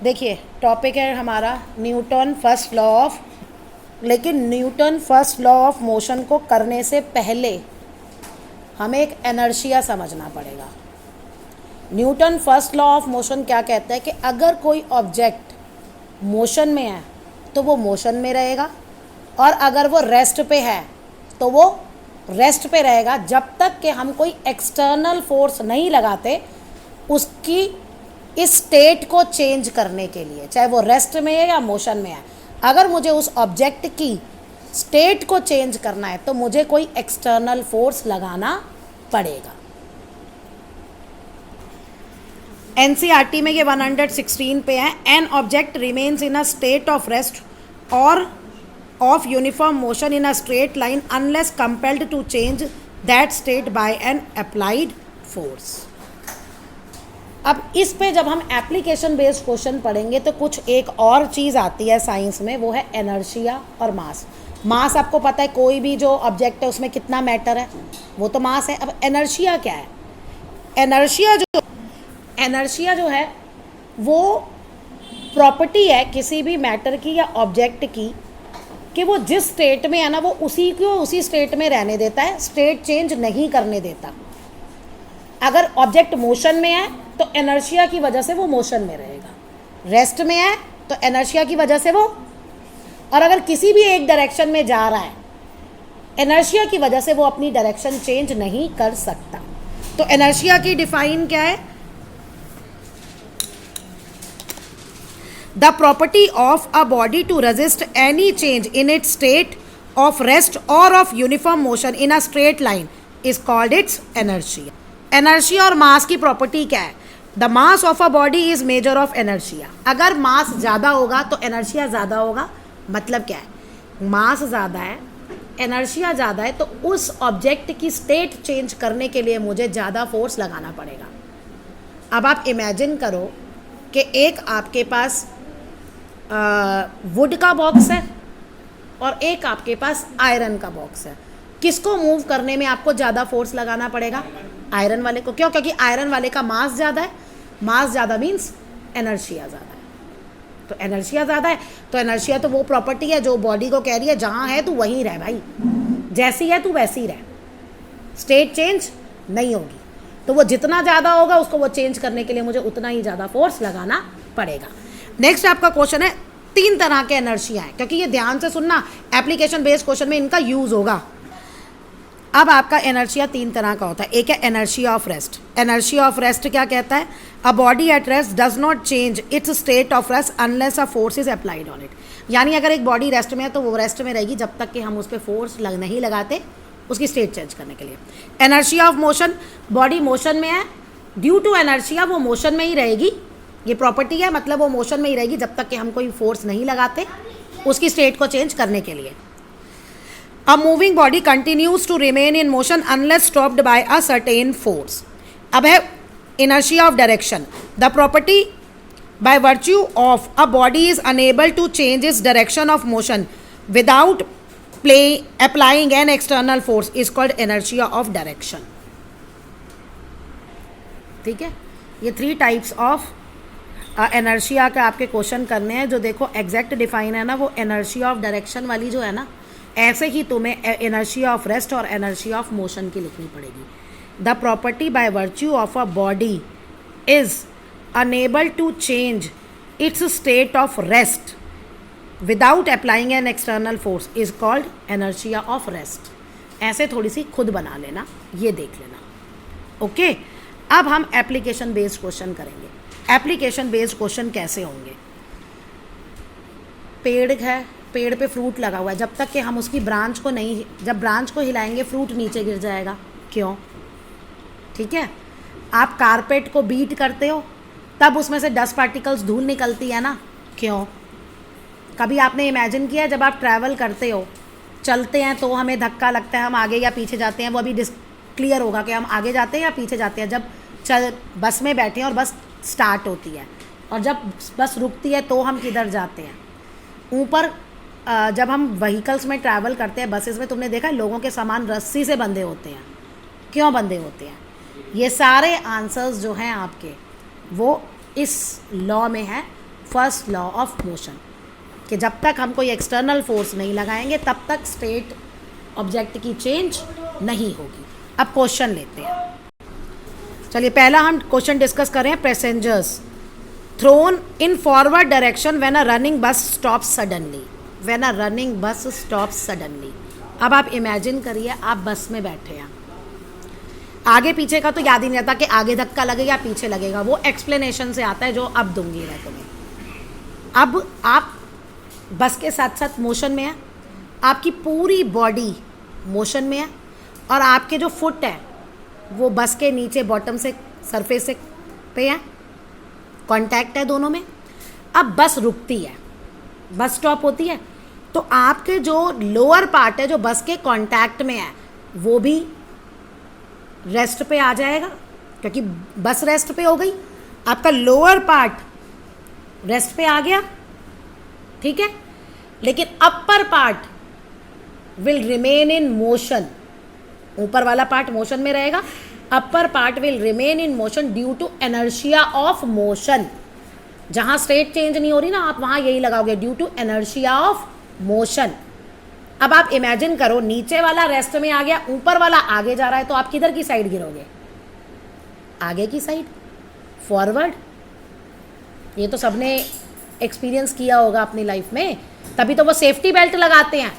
देखिए टॉपिक है हमारा न्यूटन फर्स्ट लॉ ऑफ, लेकिन Newton first law of motion को करने से पहले हमें एक एनर्शिया समझना पड़ेगा। Newton first law of motion क्या कहता है कि अगर कोई ऑब्जेक्ट मोशन में है तो वो मोशन में रहेगा, और अगर वो रेस्ट पे है तो वो रेस्ट पे रहेगा जब तक कि हम कोई एक्सटर्नल फोर्स नहीं लगाते उसकी इस स्टेट को चेंज करने के लिए, चाहे वो रेस्ट में है या मोशन में है। अगर मुझे उस ऑब्जेक्ट की स्टेट को चेंज करना है तो मुझे कोई एक्सटर्नल फोर्स लगाना पड़ेगा। एनसीईआरटी में ये 116 पे है। An object remains in a state of rest or of uniform motion in a straight line unless compelled to change that state by an applied force. अब इस पे जब हम एप्लीकेशन बेस्ड क्वेश्चन पढ़ेंगे तो कुछ एक और चीज़ आती है साइंस में, वो है एनर्शिया और मास। मास आपको पता है, कोई भी जो ऑब्जेक्ट है उसमें कितना मैटर है, वो तो मास है। अब एनर्शिया क्या है? एनर्शिया जो है वो प्रॉपर्टी है किसी भी मैटर की या ऑब्जेक्ट की कि वो जिस स्टेट में है ना वो उसी को उसी स्टेट में रहने देता है, स्टेट चेंज नहीं करने देता। अगर ऑब्जेक्ट मोशन में है तो एनर्शिया की वजह से वो मोशन में रहेगा, रेस्ट में है तो एनर्शिया की वजह से वो, और अगर किसी भी एक डायरेक्शन में जा रहा है एनर्शिया की वजह से वो अपनी डायरेक्शन चेंज नहीं कर सकता। तो एनर्शिया की डिफाइन क्या है? The property of a body to resist any change in its state of rest or of uniform motion in a straight line is called its inertia. Inertia और mass की property क्या है? The mass of a body is measure of inertia. अगर mass ज़्यादा होगा तो inertia ज़्यादा होगा। मतलब क्या है? मास ज़्यादा है, एनर्शिया ज़्यादा है, तो उस ऑब्जेक्ट की स्टेट चेंज करने के लिए मुझे ज़्यादा फोर्स लगाना पड़ेगा। अब आप इमेजिन करो कि एक आपके पास वुड का बॉक्स है और एक आपके पास आयरन का बॉक्स है। किसको मूव करने में आपको ज़्यादा फोर्स लगाना पड़ेगा? आयरन वाले को। क्यों? क्योंकि आयरन वाले का मास ज़्यादा है। मास ज़्यादा मीन्स एनर्शिया ज़्यादा है। तो एनर्शिया ज़्यादा है तो एनर्शिया तो वो प्रॉपर्टी है जो बॉडी को कह रही है जहाँ है तू वहीं रह भाई, जैसी है तू वैसी रह, स्टेट चेंज नहीं होगी। तो वो जितना ज़्यादा होगा उसको वो चेंज करने के लिए मुझे उतना ही ज़्यादा फोर्स लगाना पड़ेगा। नेक्स्ट आपका क्वेश्चन है, 3 तरह के एनर्शिया है, क्योंकि ये ध्यान से सुनना, एप्लीकेशन बेस्ड क्वेश्चन में इनका यूज़ होगा। अब आपका एनर्शिया 3 तरह का होता है। एक है inertia of rest. Inertia of rest क्या कहता है? A body at rest does not change its state of rest unless a force is applied on it. यानी अगर एक बॉडी रेस्ट में है तो वो रेस्ट में रहेगी जब तक कि हम उस पर फोर्स नहीं लगाते उसकी स्टेट चेंज करने के लिए। Inertia of motion, body motion में है, ड्यू टू एनर्शिया वो मोशन में ही रहेगी, ये प्रॉपर्टी है, मतलब वो मोशन में ही रहेगी जब तक कि हम कोई फोर्स नहीं लगाते उसकी स्टेट को चेंज करने के लिए। A moving body continues to remain in motion unless stopped by a certain force. अब है inertia of direction. The property by virtue of a body is unable to change its direction of motion without applying an external force is called inertia of direction. ठीक है, ये 3 types of inertia के आपके question करने हैं। जो देखो exact define है ना, वो एनर्शिया ऑफ डायरेक्शन वाली जो है ना, ऐसे ही तुम्हें एनर्शिया ऑफ रेस्ट और एनर्शिया ऑफ मोशन की लिखनी पड़ेगी। The property by virtue of a body is unable to change its state of rest without applying an external force is called inertia of rest. ऐसे थोड़ी सी खुद बना लेना, ये देख लेना। ओके, अब हम एप्लीकेशन बेस्ड क्वेश्चन करेंगे। एप्लीकेशन बेस्ड क्वेश्चन कैसे होंगे? पेड़ है, पेड़ पे फ्रूट लगा हुआ है, जब तक कि हम उसकी ब्रांच को नहीं, जब ब्रांच को हिलाएंगे फ्रूट नीचे गिर जाएगा। क्यों? ठीक है, आप कारपेट को बीट करते हो तब उसमें से डस्ट पार्टिकल्स, धूल निकलती है ना। क्यों? कभी आपने इमेजिन किया जब आप ट्रैवल करते हो, चलते हैं तो हमें धक्का लगता है, हम आगे या पीछे जाते हैं, वो अभी क्लियर होगा कि हम आगे जाते हैं या पीछे जाते हैं। जब बस में बैठे हैं और बस स्टार्ट होती है और जब बस रुकती है तो हम किधर जाते हैं? ऊपर जब हम व्हीकल्स में ट्रैवल करते हैं, बसेस में, तुमने देखा लोगों के सामान रस्सी से बंधे होते हैं। क्यों बंधे होते हैं? ये सारे आंसर्स जो हैं आपके वो इस लॉ में है, फर्स्ट लॉ ऑफ मोशन, कि जब तक हम कोई एक्सटर्नल फोर्स नहीं लगाएंगे तब तक स्टेट ऑब्जेक्ट की चेंज नहीं होगी। अब क्वेश्चन लेते हैं। चलिए पहला हम क्वेश्चन डिस्कस करें। Passengers thrown in forward direction when a running bus stop suddenly, when a running bus stop suddenly. अब आप इमेजिन करिए आप बस में बैठे हैं, आगे पीछे का तो याद ही नहीं रहता कि आगे धक्का लगेगा या पीछे लगेगा, वो एक्सप्लेनेशन से आता है जो अब दूंगी मैं तुम्हें। अब आप बस के साथ साथ मोशन में है, आपकी पूरी बॉडी मोशन में है और आपके जो फुट है वो बस के नीचे बॉटम से सरफेस से पे है, कांटेक्ट है दोनों में। अब बस रुकती है, बस स्टॉप होती है, तो आपके जो लोअर पार्ट है जो बस के कांटेक्ट में है वो भी रेस्ट पे आ जाएगा, क्योंकि बस रेस्ट पे हो गई, आपका लोअर पार्ट रेस्ट पे आ गया, ठीक है। लेकिन upper part will remain in motion, ऊपर वाला पार्ट मोशन में रहेगा, upper part will remain in motion due to inertia of motion. जहां स्टेट चेंज नहीं हो रही ना, आप वहां यही लगाओगे, due to inertia of motion. अब आप इमेजिन करो नीचे वाला रेस्ट में आ गया, ऊपर वाला आगे जा रहा है, तो आप किधर की साइड गिरोगे? आगे की साइड, फॉरवर्ड। ये तो सबने एक्सपीरियंस किया होगा अपनी लाइफ में, तभी तो वो सेफ्टी बेल्ट लगाते हैं।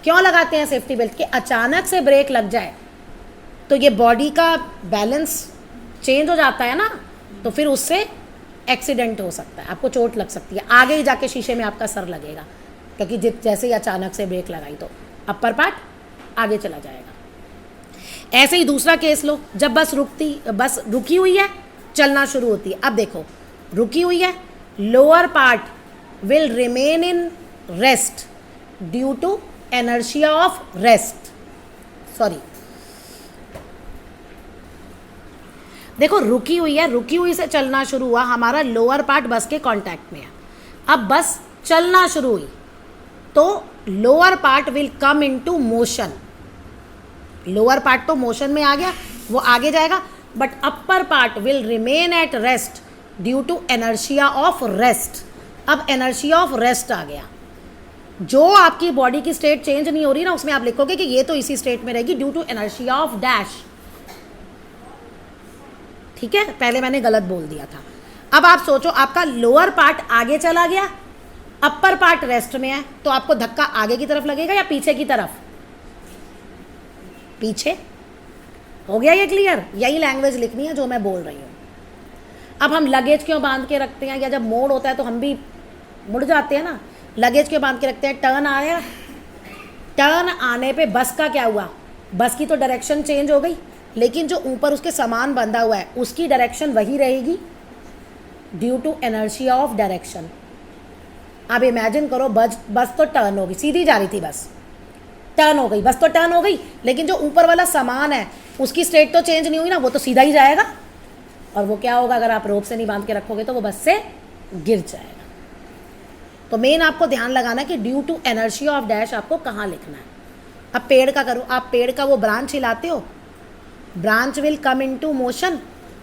क्यों लगाते हैं सेफ्टी बेल्ट? कि अचानक से ब्रेक लग जाए तो ये बॉडी का बैलेंस चेंज हो जाता है ना, तो फिर उससे एक्सीडेंट हो सकता है, आपको चोट लग सकती है, आगे ही जाके शीशे में आपका सर लगेगा, क्योंकि जैसे ही अचानक से ब्रेक लगाई तो अपर पार्ट आगे चला जाएगा। ऐसे ही दूसरा केस लो, जब बस रुकी हुई है, चलना शुरू होती है। अब देखो रुकी हुई है, lower part will remain in rest due to inertia of rest, sorry देखो रुकी हुई है, रुकी हुई से चलना शुरू हुआ, हमारा लोअर पार्ट बस के कांटेक्ट में है। अब बस चलना शुरू हुई तो lower part will come into motion, lower part तो मोशन में आ गया, वो आगे जाएगा, but upper part will remain at rest due to inertia of rest. अब इनर्शिया ऑफ रेस्ट आ गया, जो आपकी बॉडी की स्टेट चेंज नहीं हो रही ना, उसमें आप लिखोगे कि ये तो इसी स्टेट में रहेगी due to inertia of dash, ठीक है। पहले मैंने गलत बोल दिया था। अब आप सोचो आपका लोअर पार्ट आगे चला गया, अपर पार्ट रेस्ट में है, तो आपको धक्का आगे की तरफ लगेगा या पीछे की तरफ? पीछे। हो गया ये क्लियर? यही लैंग्वेज लिखनी है जो मैं बोल रही हूँ। अब हम लगेज क्यों बांध के रखते हैं, या जब मोड़ होता है तो हम भी मुड़ जाते हैं ना, लगेज क्यों बांध के रखते हैं? टर्न आया, टर्न आने पे बस का क्या हुआ? बस की तो डायरेक्शन चेंज हो गई, लेकिन जो ऊपर उसके सामान बंधा हुआ है उसकी डायरेक्शन वही रहेगी due to inertia of direction. अब इमेजिन करो बस तो टर्न हो गई, सीधी जा रही थी बस, टर्न हो गई, बस तो टर्न हो गई, लेकिन जो ऊपर वाला सामान है उसकी स्टेट तो चेंज नहीं हुई ना, वो तो सीधा ही जाएगा, और वो क्या होगा अगर आप रोप से नहीं बांध के रखोगे तो वो बस से गिर जाएगा। तो मेन आपको ध्यान लगाना है कि due to inertia of dash आपको कहाँ लिखना है। अब पेड़ का करो, आप पेड़ का वो ब्रांच हिलाते हो, branch will come into motion,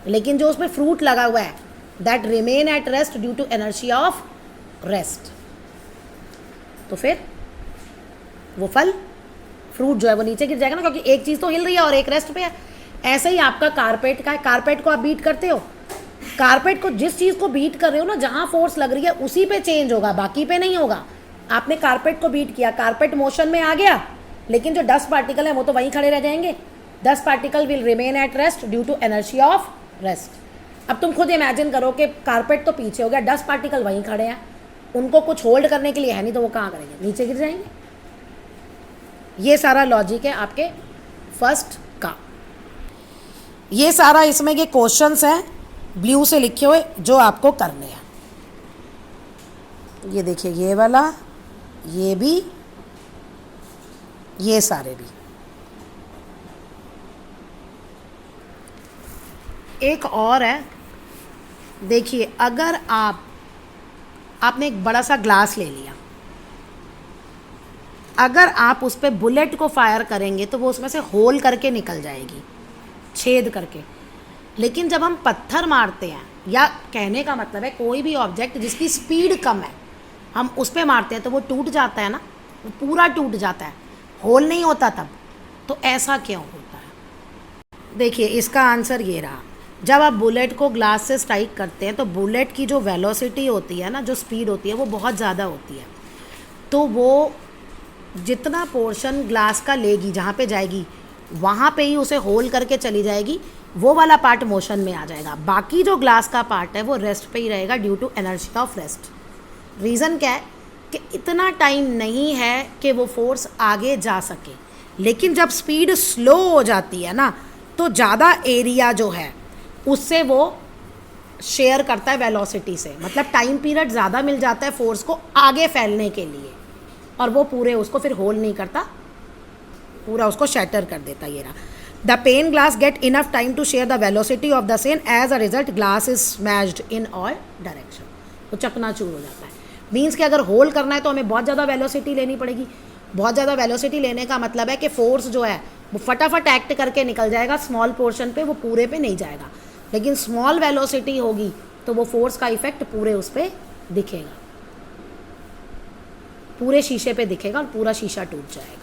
लेकिन जो उसमें फ्रूट लगा हुआ है that remain at rest due to inertia of rest, तो फिर वो फल फ्रूट जो है वो नीचे गिर जाएगा ना, क्योंकि एक चीज़ तो हिल रही है और एक रेस्ट पे है। ऐसे ही आपका कारपेट का है, कारपेट को आप बीट करते हो, कारपेट को जिस चीज़ को बीट कर रहे हो ना, जहाँ फोर्स लग रही है उसी पे चेंज होगा, बाकी पे नहीं होगा। आपने कारपेट को बीट किया, कारपेट मोशन में आ गया, लेकिन जो डस्ट पार्टिकल है वो तो वहीं खड़े रह जाएंगे, dust particle will remain at rest due to inertia of rest. अब तुम खुद इमेजिन करो कि कारपेट तो पीछे हो गया, डस्ट पार्टिकल वहीं खड़े हैं, उनको कुछ होल्ड करने के लिए है नहीं, तो वो कहाँ करेंगे? नीचे गिर जाएंगे। ये सारा लॉजिक है आपके फर्स्ट का। ये सारा इसमें ये क्वेश्चंस हैं ब्लू से लिखे हुए जो आपको करने हैं। ये देखिए, ये वाला, ये भी, ये सारे भी। एक और है, देखिए, अगर आपने एक बड़ा सा ग्लास ले लिया, अगर आप उस पर बुलेट को फायर करेंगे तो वो उसमें से होल करके निकल जाएगी, छेद करके। लेकिन जब हम पत्थर मारते हैं या कहने का मतलब है कोई भी ऑब्जेक्ट जिसकी स्पीड कम है, हम उस पर मारते हैं तो वो टूट जाता है ना, वो पूरा टूट जाता है, होल नहीं होता तब। तो ऐसा क्यों होता है? देखिए इसका आंसर ये रहा, जब आप बुलेट को ग्लास से स्ट्राइक करते हैं तो बुलेट की जो वेलोसिटी होती है ना, जो स्पीड होती है, वो बहुत ज़्यादा होती है। तो वो जितना पोर्शन ग्लास का लेगी, जहाँ पे जाएगी वहाँ पे ही उसे होल करके चली जाएगी, वो वाला पार्ट मोशन में आ जाएगा। बाकी जो ग्लास का पार्ट है वो रेस्ट पे ही रहेगा due to energy of rest. Reason क्या है कि इतना टाइम नहीं है कि वो फोर्स आगे जा सके, लेकिन जब स्पीड स्लो हो जाती है ना, तो ज़्यादा एरिया जो है उससे वो शेयर करता है वेलोसिटी से, मतलब टाइम पीरियड ज़्यादा मिल जाता है फोर्स को आगे फैलने के लिए, और वो पूरे उसको फिर होल नहीं करता, पूरा उसको शैटर कर देता। ये रहा, the pane glass get enough time to share the velocity of the same, as a result glass is smashed in all direction. तो चकनाचूर हो जाता है। मीन्स कि अगर होल करना है तो हमें बहुत ज़्यादा वेलोसिटी लेनी पड़ेगी। बहुत ज़्यादा वेलोसिटी लेने का मतलब है कि फोर्स जो है वो फटाफट एक्ट करके निकल जाएगा स्मॉल पोर्शन पे, वो पूरे पे नहीं जाएगा। लेकिन स्मॉल वेलोसिटी होगी तो वो फोर्स का इफेक्ट पूरे उस पर दिखेगा, पूरे शीशे पे दिखेगा और पूरा शीशा टूट जाएगा।